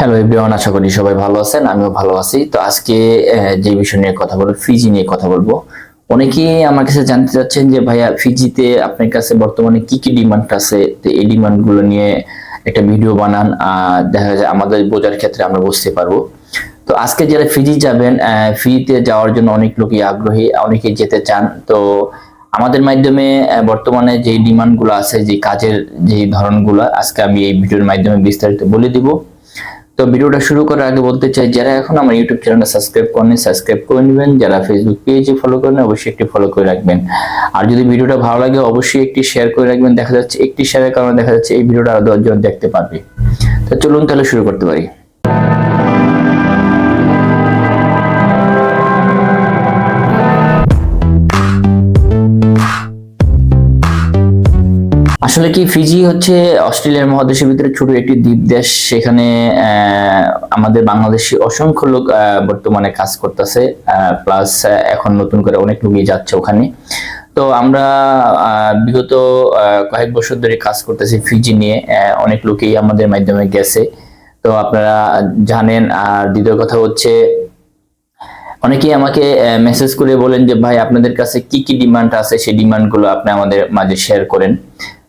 Hello everyone, আশা করি সবাই ভালো আছেন। আমিও ভালো আছি। তো আজকে যে বিষয় নিয়ে কথা বলবো, ফিজি নিয়ে কথা বলবো। অনেকেই আমার কাছে জানতে চাচ্ছেন যে ভাইয়া, ফিজিতে আপনার কাছে বর্তমানে কি কি ডিমান্ড আছে, তো এই ডিমান্ড গুলো নিয়ে একটা ভিডিও বানান, দেখা যায় আমাদের বোঝার ক্ষেত্রে আমরা বুঝতে পারবো। তো আজকে যারা ফিজি যাবেন, ফিজিতে যাওয়ার জন্য অনেক লোকই আগ্রহী, অনেকেই যেতে চান। তো আমাদের মাধ্যমে বর্তমানে যে ডিমান্ড গুলো আছে, যে কাজের যে ধরনগুলো, আজকে আমি এই ভিডিওর মাধ্যমে বিস্তারিত বলে দিব। তো ভিডিওটা শুরু করার আগে বলতে চাই, যারা এখন আমার ইউটিউব চ্যানেলটা সাবস্ক্রাইব করেন সাবস্ক্রাইব করে নেবেন, যারা ফেসবুক পেজে ফলো করেন অবশ্যই একটি ফলো করে রাখবেন। আর যদি ভিডিওটা ভালো লাগে অবশ্যই একটি শেয়ার করে রাখবেন। দেখা যাচ্ছে একটি শেয়ারের কারণে দেখা যাচ্ছে এই ভিডিওটা আরো 10 জন দেখতে পারবে। তো চলুন তাহলে শুরু করতে পারি। আসলে কি, ফিজি হচ্ছে অস্ট্রেলিয়ার মহাদেশের ভিতরে ছোট একটি দ্বীপ দেশ। সেখানে আমাদের বাংলাদেশি অসংখ্য লোক বর্তমানে কাজ করতেছে, প্লাস এখন নতুন করে অনেক লোকই যাচ্ছে ওখানে। তো আমরা বিগত কয়েক বছর ধরে কাজ করতেছি ফিজি নিয়ে, অনেক লোকই আমাদের মাধ্যমে গেছে। তো আপনারা জানেন। আর দ্বিতীয় কথা হচ্ছে, অনেকেই আমাকে মেসেজ করে বলেন যে ভাই, আপনাদের কাছে কি কি ডিমান্ড আছে, সেই ডিমান্ড গুলো আপনি আমাদের মাঝে শেয়ার করেন।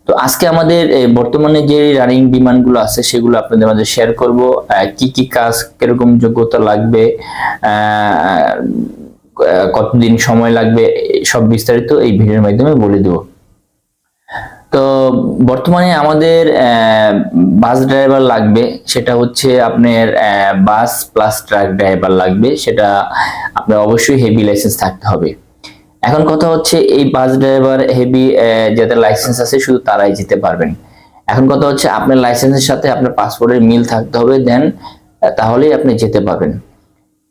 তো আজকে আমাদের বর্তমানে যে রানিং ডিমান্ড গুলো আছে সেগুলো আপনাদের মাঝে শেয়ার করব। কি কি কাজ, কিরকম যোগ্যতা লাগবে, কতদিন সময় লাগবে, সব বিস্তারিত এই ভিডিওর মাধ্যমে বলে দেব। তো বর্তমানে আমাদের বাস ড্রাইভার লাগবে, সেটা হচ্ছে আপনার বাস প্লাস ট্রাক ড্রাইভার লাগবে। সেটা আপনার অবশ্যই হেভি লাইসেন্স থাকতে হবে। এখন কথা হচ্ছে, এই বাস ড্রাইভার হেভি যাদের লাইসেন্স আছে শুধু তারাই যেতে পারবেন। এখন কথা হচ্ছে, আপনার লাইসেন্সের সাথে আপনার পাসপোর্টের মিল থাকতে হবে, দেন তাহলেই আপনি যেতে পারবেন।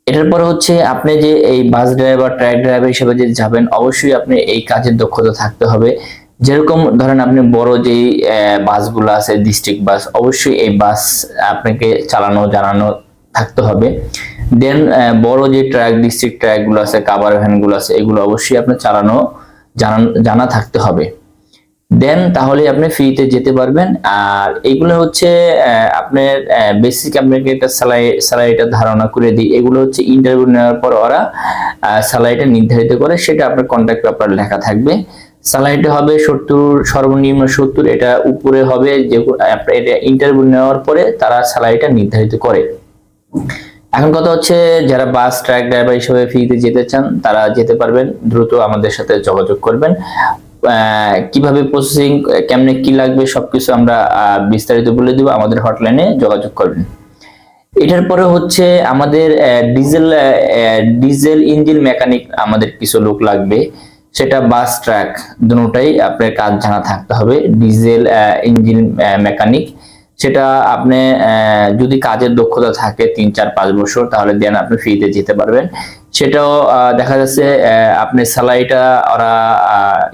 এটার পরে হচ্ছে, আপনি যে এই বাস ড্রাইভার ট্রাক ড্রাইভার হিসেবে যে যাবেন, অবশ্যই আপনি এই কাজের দক্ষতা থাকতে হবে। যেরকম ধরেন, আপনি বড় যে বাসগুলো আছে ডিস্ট্রিক্ট বাস, অবশ্যই এই বাস আপনাকে চালানো জানানো থাকতে হবে। দেন বড় যে ট্রাক ডিস্ট্রিক্ট ট্রাক গুলো আছে, কাভার ভ্যান গুলো আছে, এগুলো অবশ্যই আপনার চালানো জানা থাকতে হবে। দেন তাহলে আপনি ফ্রিতে যেতে পারবেন। আর এইগুলো হচ্ছে আপনার বেসিক, আপনাকে একটা স্যালারিটা ধারণা করে দিই। এগুলো হচ্ছে ইন্টারভিউ নেওয়ার পর ওরা স্যালারিটা নির্ধারিত করে, সেটা আপনার কন্ট্রাক্ট পেপার লেখা থাকবে। স্যালারিটা হবে 70, সর্বনিম্ন 70, এটা উপরে হবে যে এটা ইন্টারভিউ নেওয়ার পরে তারা স্যালারিটা নির্ধারিত করে। এখন কথা হচ্ছে, যারা বাস ট্রাক ড্রাইভার হিসেবে ফ্রিতে যেতে চান তারা যেতে পারবেন। দ্রুত আমাদের সাথে যোগাযোগ করবেন। কিভাবে প্রসেসিং, কেমনে কি লাগবে সবকিছু আমরা বিস্তারিত বলে দিব। আমাদের হটলাইনে যোগাযোগ করবেন। এটার পরে হচ্ছে আমাদের ডিজেল ইঞ্জিন মেকানিক, আমাদের কিছু লোক লাগবে। সেটা বাস ট্রাক দুটোটাই আপনার কাজ জানা থাকতে হবে। ডিজেল ইঞ্জিন মেকানিক, সেটা আপনি যদি কাজের দক্ষতা থাকে 3, 4, 5 বছর, তাহলে দেন আপনি ফ্রিতে যেতে পারবেন। সেটাও দেখা যাচ্ছে আপনি স্যালারিটা ওরা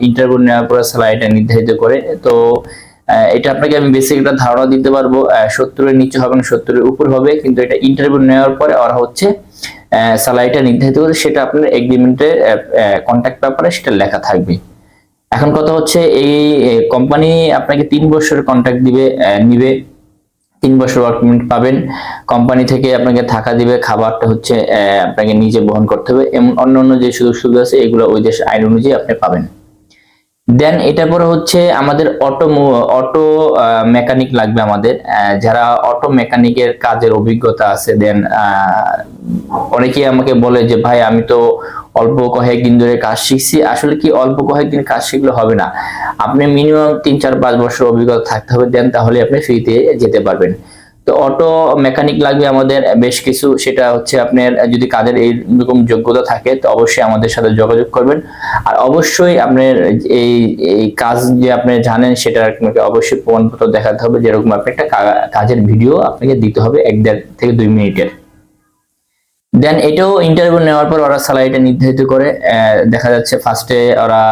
ইন্টারভিউ নেওয়ার পরে স্যালারিটা নির্ধারিত করে। তো এটা আপনাকে আমি বেসিক একটা ধারণা দিতে পারবো। 70-এর নিচে হবে না, 70-এর উপর হবে, কিন্তু এটা ইন্টারভিউ নেওয়ার পরে ওরা হচ্ছে স্যালারিটা নির্ধারিত করে, সেটা আপনার এগ্রিমেন্টে কন্ট্রাক্ট পেপারে সেটা লেখা থাকবে। এখন কথা হচ্ছে, এই কোম্পানি আপনাকে 3 বছরের কন্ট্রাক্ট নিবে। 3 বছর ওয়ার্ক পারমিট পাবেন। কোম্পানি থেকে আপনাকে থাকা দিবে, খাবারটা হচ্ছে আপনাকে নিজে বহন করতে হবে। এমন অন্যান্য যে সুযোগ সুবিধা আছে এগুলো ওই দেশ আইন অনুযায়ী আপনি পাবেন। দেন এটার পরে হচ্ছে আমাদের অটো মেকানিক লাগবে আমাদের, যারা অটো মেকানিকের কাজের অভিজ্ঞতা আছে। দেন অনেকেই আমাকে বলে যে ভাই, আমি তো অল্প কয়েকদিন ধরে কাজ শিখছি। আসলে কি, অল্প কয়েকদিন কাজ শিখলে হবে না, আপনি মিনিমাম 3, 4, 5 বছর অভিজ্ঞতা থাকতে হবে, দেন তাহলে আপনি ফ্রিতে যেতে পারবেন। তো অটো মেকানিক লাগবে আমাদের বেশ কিছু। সেটা হচ্ছে, আপনার যদি কাজের এইরকম যোগ্যতা থাকে তো অবশ্যই আমাদের সাথে যোগাযোগ করবেন। আর অবশ্যই আপনার এই এই কাজ যে আপনি জানেন সেটা আপনাকে অবশ্যই প্রমাণপত্র দেখাতে হবে। যেরকম আপনি একটা কাজের ভিডিও আপনাকে দিতে হবে 1-1.5 থেকে 2 মিনিটের। দেন এটাও ইন্টারভিউ নেওয়ার পর ওরা স্যালারিটা নির্ধারিত করে। দেখা যাচ্ছে ফার্স্টে ওরা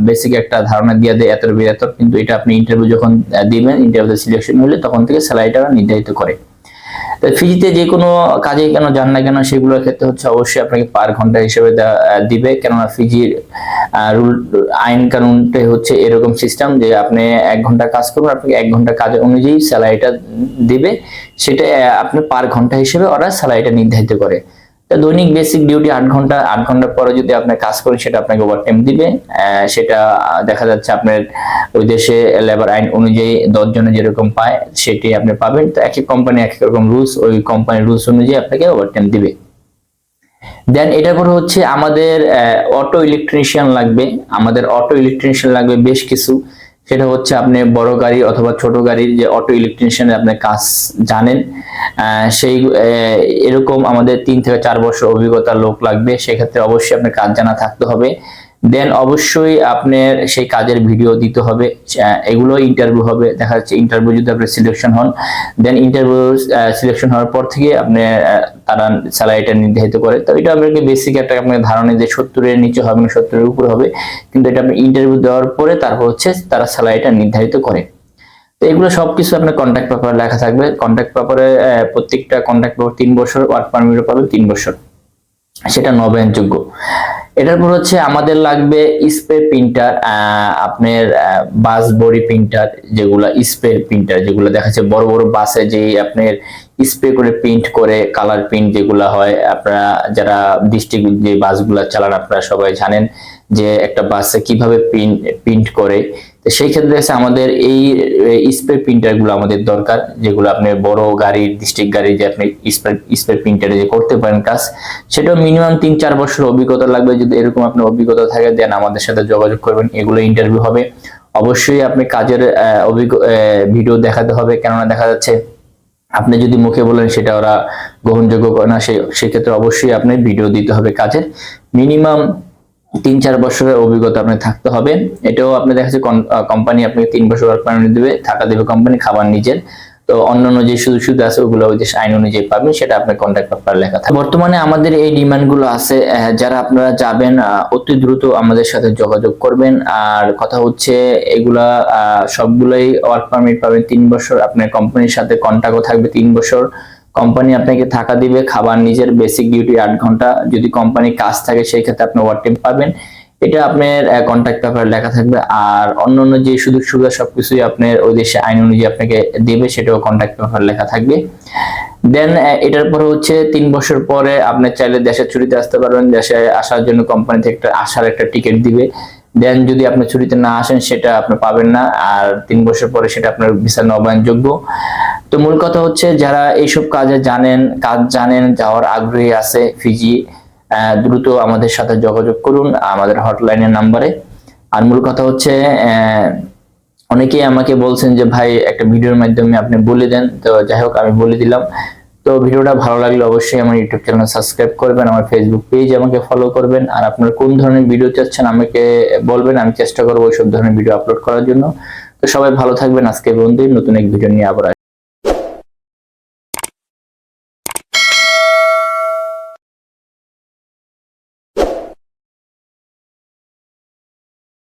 বেসিক একটা ধারণা দিয়ে দেয় এত বেতন, কিন্তু এটা আপনি ইন্টারভিউ যখন দিবেন, ইন্টারভিউতে সিলেকশন হলে তখন থেকে স্যালারিটা নির্ধারিত করে। তো ফিজিতে যে কোনো কাজে কেন যান না কেন সেগুলোর ক্ষেত্রে হচ্ছে অবশ্যই আপনাকে পার ঘন্টা হিসেবে দিবে, কেননা ফিজির রুল আইন কানুনটাই হচ্ছে এরকম সিস্টেম যে আপনি 1 ঘন্টা কাজ করবেন, আপনাকে 1 ঘন্টা কাজের অনুযায়ী স্যালারিটা দিবে, সেটা আপনি পার ঘন্টা হিসেবে ওরা স্যালারিটা নির্ধারিত করে। তো দৈনিক বেসিক ডিউটি 8 ঘন্টা, 8 ঘন্টার পরে যদি আপনি কাজ করেন সেটা আপনাকে ওভারটাইম দিবে। সেটা দেখা যাচ্ছে আপনার ওই দেশে লেবার আইন অনুযায়ী 10 জনে যেরকম পায় সেটি আপনি পাবেন। তো এক এক কোম্পানি এক এক রকম রুলস, ওই কোম্পানির রুলস অনুযায়ী আপনাকে ওভারটাইম দিবে। দেন এটার পর হচ্ছে আমাদের অটো ইলেকট্রিশিয়ান লাগবে, আমাদের অটো ইলেকট্রিশিয়ান লাগবে বেশ কিছু। সেটা হচ্ছে আপনি বড় গাড়ি অথবা ছোট গাড়ির যে অটো ইলেকট্রিশিয়ান আপনি কাজ জানেন, সেই এরকম আমাদের 3 থেকে 4 বছর অভিজ্ঞতার লোক লাগবে। সেক্ষেত্রে অবশ্যই আপনার কাজ জানা থাকতে হবে। দেন অবশ্যই আপনার সেই কাজের ভিডিও দিতে হবে। এগুলো ইন্টারভিউ হবে, দেখা যাচ্ছে ইন্টারভিউ যদি আপনি সিলেকশন হন, দেন ইন্টারভিউ সিলেকশন হওয়ার পর থেকে আপনি তারা স্যালারিটা নির্ধারিত করে। তো এটা আপনাকে বেসিক একটা আপনার ধারণা যে 70-এর নিচে হবে না 70-এর উপরে হবে, কিন্তু এটা আপনি ইন্টারভিউ দেওয়ার পরে তারপর হচ্ছে তারা স্যালারিটা নির্ধারিত করে। তো এগুলো সবকিছু আপনার কন্ট্রাক্ট পেপারে লেখা থাকবে। কন্ট্রাক্ট পেপারে প্রত্যেকটা কন্ট্রাক্ট পেপার 3 বছর, ওয়ার্ক পারমিটও পাবেন 3 বছর, সেটা নবায়নযোগ্য। এটার পর হচ্ছে আমাদের লাগবে স্প্রে প্রিন্টার, আপনার বাস বডি প্রিন্টার, যেগুলা স্প্রে প্রিন্টার, যেগুলো দেখা যাচ্ছে বড় বড় বাসে যে আপনার স্প্রে করে প্রিন্ট করে কালার প্রিন্ট যেগুলা হয়। আপনারা যারা ডিস্ট্রিক্ট যে বাসগুলা চালান আপনারা সবাই জানেন যে একটা বাসে কিভাবে প্রিন্ট করে। তো সেই ক্ষেত্রে আমাদের এই স্প্রে প্রিন্টার গুলো আমাদের দরকার, যেগুলো আপনি বড় গাড়ির ডিস্ট্রিক্ট গাড়ির যে আপনি স্প্রে প্রিন্টারে যে করতে পারেন কাজ, সেটা মিনিমাম 3-4 বছর অভিজ্ঞতা লাগবে। যদি এরকম আপনার অভিজ্ঞতা থাকে দেন আমাদের সাথে যোগাযোগ করবেন, এগুলো ইন্টারভিউ হবে। অবশ্যই আপনি কাজের ভিডিও দেখাতে হবে, কেননা দেখা যাচ্ছে আপনি যদি মুখে বলেন সেটা ওরা গ্রহণযোগ্য করে না। সেক্ষেত্রে অবশ্যই আপনি ভিডিও দিতে হবে কাজের। মিনিমাম 3-4 বছরের অভিজ্ঞতা আপনার থাকতে হবে। এটাও আপনি দেখা যাচ্ছে কোম্পানি আপনাকে 3 বছর ওয়ার্ক পারমিট দিবে, থাকা দেবে কোম্পানি, খাবার নিজের। তো অন্যান্য যে সুযোগ সুবিধা আছে ওগুলো ওই দেশ আইন অনুযায়ী পাবেন, সেটা আপনার কন্ট্রাক্ট পেপারে লেখা থাকে। বর্তমানে আমাদের এই ডিমান্ড গুলো আছে, যারা আপনারা যাবেন অতি দ্রুত আমাদের সাথে যোগাযোগ করবেন। আর কথা হচ্ছে এগুলা সবগুলাই ওয়ার্ক পারমিট পাবেন 3 বছর, আপনার কোম্পানির সাথে কন্ট্রাক্টও থাকবে 3 বছর। কোম্পানি আপনাকে থাকা দিবে, খাবার নিজের, বেসিক ডিউটি 8 ঘন্টা। যদি কোম্পানি কাজ থাকে সেই ক্ষেত্রে আপনি ওভারটাইম পাবেন, এটা আপনার কন্ট্রাক্ট পেপারে লেখা থাকবে। আর অন্যান্য যে সুযোগ সুবিধা সবকিছুই আপনার ওই দেশে আইন অনুযায়ী আপনাকে দেবে, সেটাও কন্ট্রাক্ট পেপারে লেখা থাকবে। দেন এটার পরে হচ্ছে 3 বছর পরে আপনি চাইলে দেশের ছুটিতে আসতে পারবেন। দেশে আসার জন্য কোম্পানি থেকে আসার একটা টিকিট দিবে। দেন যদি আপনি ছুটিতে না আসেন সেটা আপনি পাবেন না, আর 3 বছর পরে সেটা আপনার ভিসা নবায়নযোগ্য। তো মূল কথা হচ্ছে যারা এইসব কাজে কাজ জানেন, যাওয়ার আগ্রহী আছে ফিজি, দ্রুত আমাদের সাথে যোগাযোগ করুন আমাদের হটলাইনের নাম্বারে। আর মূল কথা হচ্ছে অনেকেই আমাকে বলছেন যে ভাই একটা ভিডিওর মাধ্যমে আপনি বলে দেন, তো যাই হোক আমি বলে দিলাম। তো ভিডিওটা ভালো লাগলে অবশ্যই আমার ইউটিউব চ্যানেল সাবস্ক্রাইব করবেন, আমার ফেসবুক পেজ আমাকে ফলো করবেন। আর আপনারা কোন ধরনের ভিডিও চাচ্ছেন আমাকে বলবেন, আমি চেষ্টা করবো ওইসব ধরনের ভিডিও আপলোড করার জন্য। তো সবাই ভালো থাকবেন, আজকে বন্ধু নতুন এক ভিডিও নিয়ে আবার